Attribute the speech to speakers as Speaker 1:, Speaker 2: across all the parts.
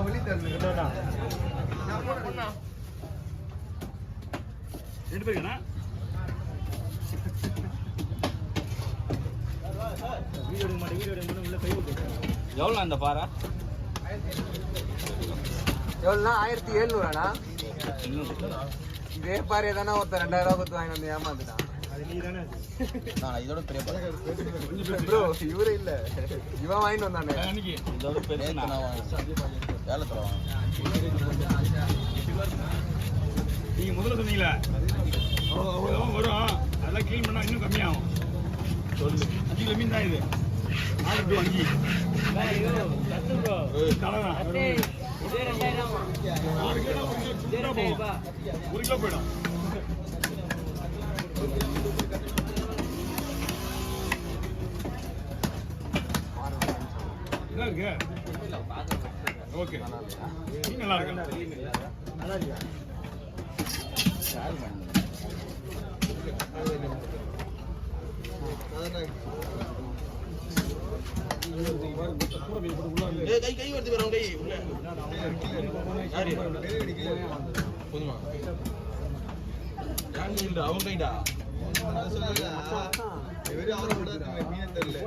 Speaker 1: வழி தரணும்.
Speaker 2: ரெண்டு பேருக்குண்ணா வீடியோ எடுக்க மாட்டேன் உள்ள கை விட்டு எவ்வளோ அந்த பாரா
Speaker 1: எவ்வளோண்ணா 1700 இதே பாரு தானே ஒருத்தர் 2000 ரூபா கொடுத்து வாங்கி வந்து ஏமாந்துட்டான்.
Speaker 3: இதோட பெரிய
Speaker 1: ப்ரோ இவரு இல்ல இவன் வாங்கிட்டு வந்தானே
Speaker 2: இதோட பெரிய
Speaker 3: வேலை தருவாங்க.
Speaker 2: நீங்க முதல்ல சொன்னீங்களா அவ்வளோ வரும் அதெல்லாம் க்ளீன் பண்ணா இன்னும் கம்மியாகும். 5 கிலோ மீன் தான் இது 4 to 5 1 கிலோ போயிடும். நல்லா இருக்கு. ஓகே மீன் நல்லா இருக்கு.
Speaker 1: நல்லா இருக்கா
Speaker 3: கை வருது வரும் கை போதுமா அவன் கைடா மீன் தெரியல.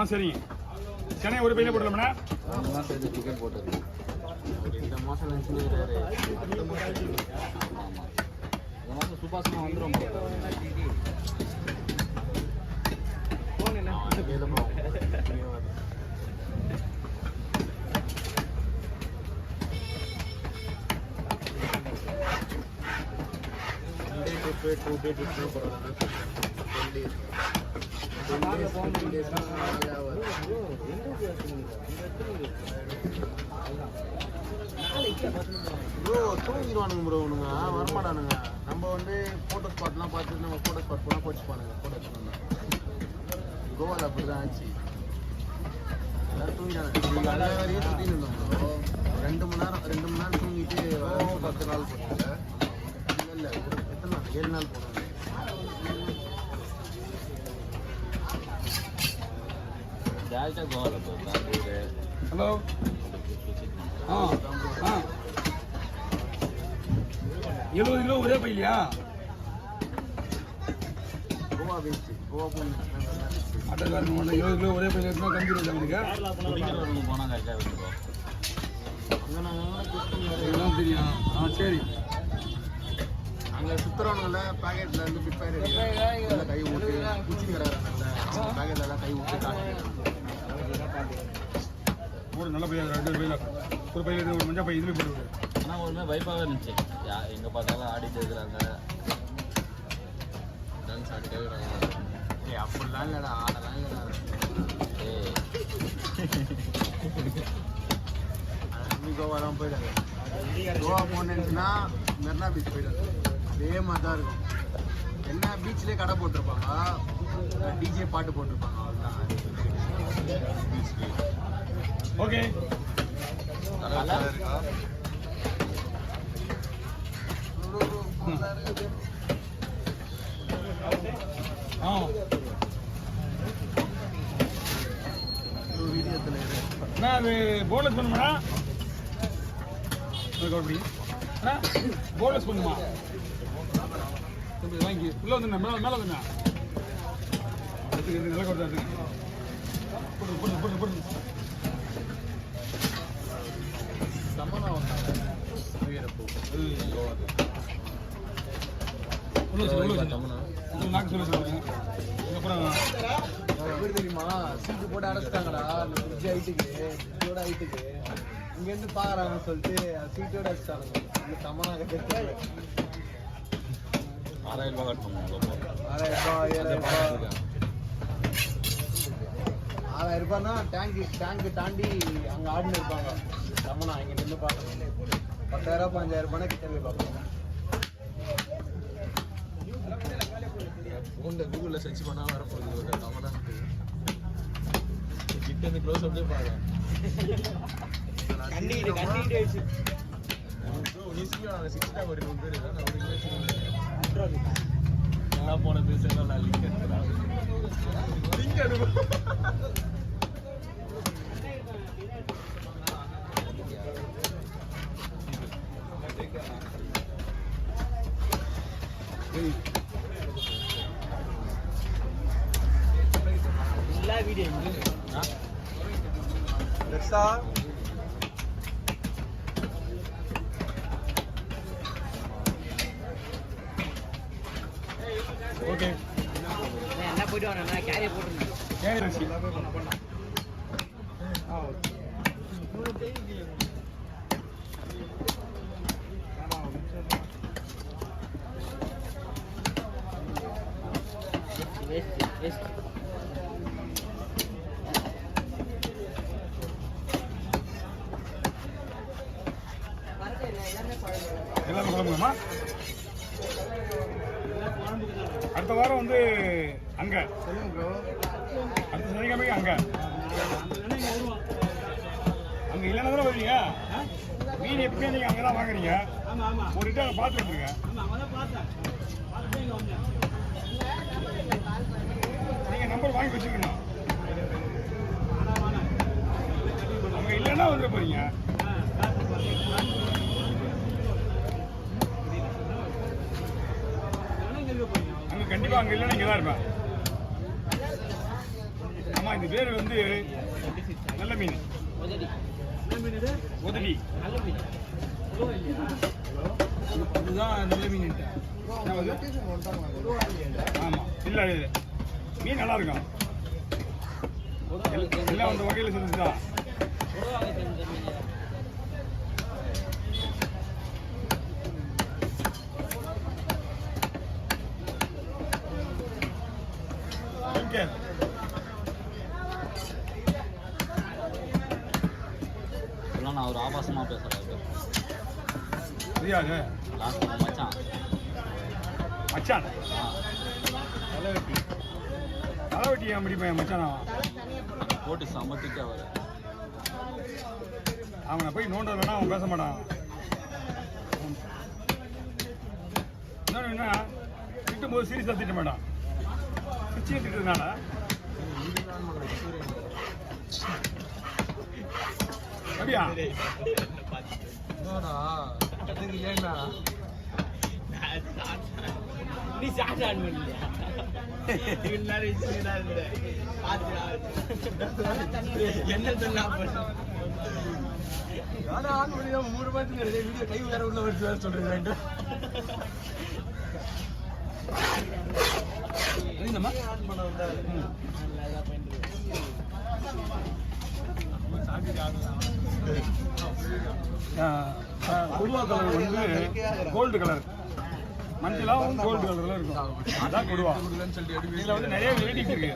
Speaker 2: சரிங்க சென்னை ஒரு பையில போட்டுலாம்ண்ணா.
Speaker 3: டிக்கெட் போட்டது
Speaker 1: இந்த மாசம்
Speaker 3: சுபாசமா வந்துடும்.
Speaker 1: ப்ரோ தூங்கிடுவானுங்க ப்ரோ ஒண்ணுங்க வரமாட்டானுங்க. நம்ம வந்து போட்டோ ஸ்பாட்லாம் பார்த்துட்டு நம்ம போட்டோ ஸ்பாட் போனால் போச்சுப்பானுங்க. போட்டோ ஸ்பாட் கோவாவில் அப்படிதான் ஆச்சு. எல்லாரும் தூங்கிட்டாங்க. நல்ல வரையும் சுற்றின்னு இருந்தோம் ப்ரோ. 2 மணி நேரம் தூங்கிட்டு 10 நாள் போட்டாங்க. இல்லை எத்தனை நாள் 7 நாள் போனாங்க.
Speaker 2: ஹலோ ஆ 70 கிலோ ஒரே பையிலையா?
Speaker 1: கோவா வேஸ்ட்டு கோவா போகணும்.
Speaker 2: ஆட்டோக்காரன் 70 கிலோ ஒரே பையில இருந்தால் கம்பி ரோடு
Speaker 3: போனால் கரெக்டாக இருக்கும்.
Speaker 1: அங்கே நாங்கள்
Speaker 2: எல்லாம் தெரியும். சரி
Speaker 1: அங்கே சுற்றுறவங்கள பேக்கெட்டில் இருந்து பிட் பேக்கெட் கை விட்டு குச்சி வராங்க. பேக்கெட்ல எல்லாம் கை விட்டு காட்டு
Speaker 2: ஒரு நல்ல பையன் 2 பையில ஒரு பையில ஒரு மஞ்சள் பை இதுலேயே போட்டு.
Speaker 3: ஆனால் ஒருமே வைப்பாகவே இருந்துச்சு. எங்கே பார்த்தாலும் ஆடிட்டு இருக்கிறாங்க, டான்ஸ் ஆடிட்டே இருக்கிறாங்க.
Speaker 1: அப்படிலாம் இல்லைடா ஆடலாம் இல்லைடா. கோவா தான் போயிடாது. கோவா போனேன்னா மெரினா பீச் போயிடாது. அதே மாதிரி தான் இருக்கும். என்ன பீச்லேயே கடை போட்டிருப்பாங்க, டிஜே பாட்டு போட்டிருப்பாங்க. அவ்வளோதான் பீச்லேயே.
Speaker 2: ஓகே அண்ணா அது போனஸ் பண்ணுமா? போனஸ் பண்ணுமா? வாங்கி உள்ள வந்து மேலே வந்துண்ணா நில கொடுத்தா போட்டு
Speaker 1: சமனா வந்தாங்க.
Speaker 2: நாக்கு சொல்லி அப்புறம்
Speaker 1: எப்படி தெரியுமா சீட்டு போட்டு அடைச்சிட்டாங்கடா. ஃப்ரிட்ஜ் ஹைட்டுக்கு இங்கேருந்து பார்க்குறாங்கன்னு சொல்லிட்டு சீட்டோட அடிச்சிட்டாங்க. சமனாக
Speaker 3: 6000 ரூபா கட்டணும்.
Speaker 1: 6000 ரூபாய்னா டேங்க் தாண்டி அங்கே ஆடினு இருப்பாங்க. சமனா இங்கே நின்று பார்க்கணும். 10,000 15,000 ரூபாய்னா கிட்ட போய் பார்க்கணும்.
Speaker 3: கூகுளில் சர்ச் பண்ணால் வரப்போகுது. இந்த க்ளோஸ் அப்படியே பாருங்க. கண்ணிக்கிட்டு ஆயிடுச்சு. எல்லாம் போன பேசலாம் நான் லிங்க் எடுத்துறேன். லிங்க் அனுப்பு. எல்லா வீடியோ
Speaker 2: ஓகே
Speaker 3: என்ன போயிட்டு வரேன் நான் கேரியை போட்டுருந்தேன்.
Speaker 2: கேரி வச்சு
Speaker 3: வேஸ்ட் வேஸ்ட்.
Speaker 2: எல்லாமே குழம்புமா? அடுத்த வாரம் வந்து அங்க
Speaker 1: சொல்லுங்க ப்ரோ.
Speaker 2: அடுத்த சனிக்கிழமைக்கு அங்க அங்க இல்லைன்னா தானே வருவீங்க. மீன் எப்பயுமே நீங்க அங்கதான் வாங்குறீங்க. ஒரு இட்டு அங்கே பார்த்து வந்துருங்க. நீங்க நம்பர் வாங்கி வச்சுக்கணும். அங்க இல்லைன்னா வந்துட போறீங்க. அங்க கண்டிப்பா அங்க இல்லைன்னா இங்க தான் இருப்பேன். ஆமா, இந்த பேர் வந்து நல்ல மீன். உதவி இதுதான் நல்ல மீன். ஆமா, இல்ல இது மீன் நல்லா இருக்கும். எல்லாம் அந்த வகையில் செஞ்சுதான்.
Speaker 3: நான் ஒரு ஆபாசமா பேசுறேன்.
Speaker 2: தெரியாது
Speaker 3: லாஸ்ட் மச்சான்
Speaker 2: மச்சான் தலைவட்டி ஏன் முடிப்பேன் மச்சானா
Speaker 3: போட்டு சமத்துக்கு அவர்
Speaker 2: அவனை போய் நோண்டலன்னா அவன் பேச மாட்டான். என்ன திட்டும் போது சீரியஸாக திட்ட மாட்டான். சிச்சியை திட்டதுனால அப்படியா
Speaker 3: நீ சாட் ஆன் பண்ணலையா? என்ன சொன்னா
Speaker 2: ஆன் பண்ணி 3 மாதத்துக்கு வீடியோ கை வேற உள்ள வேற சொல்றேன். கொடுவா கலர் வந்து கோல்டு கலர், மஞ்சளாவும் கோல்டு கலர்ல இருக்கும். அதான் கொடுவா. இதுல வந்து நிறைய வெரைட்டிஸ் இருக்கு.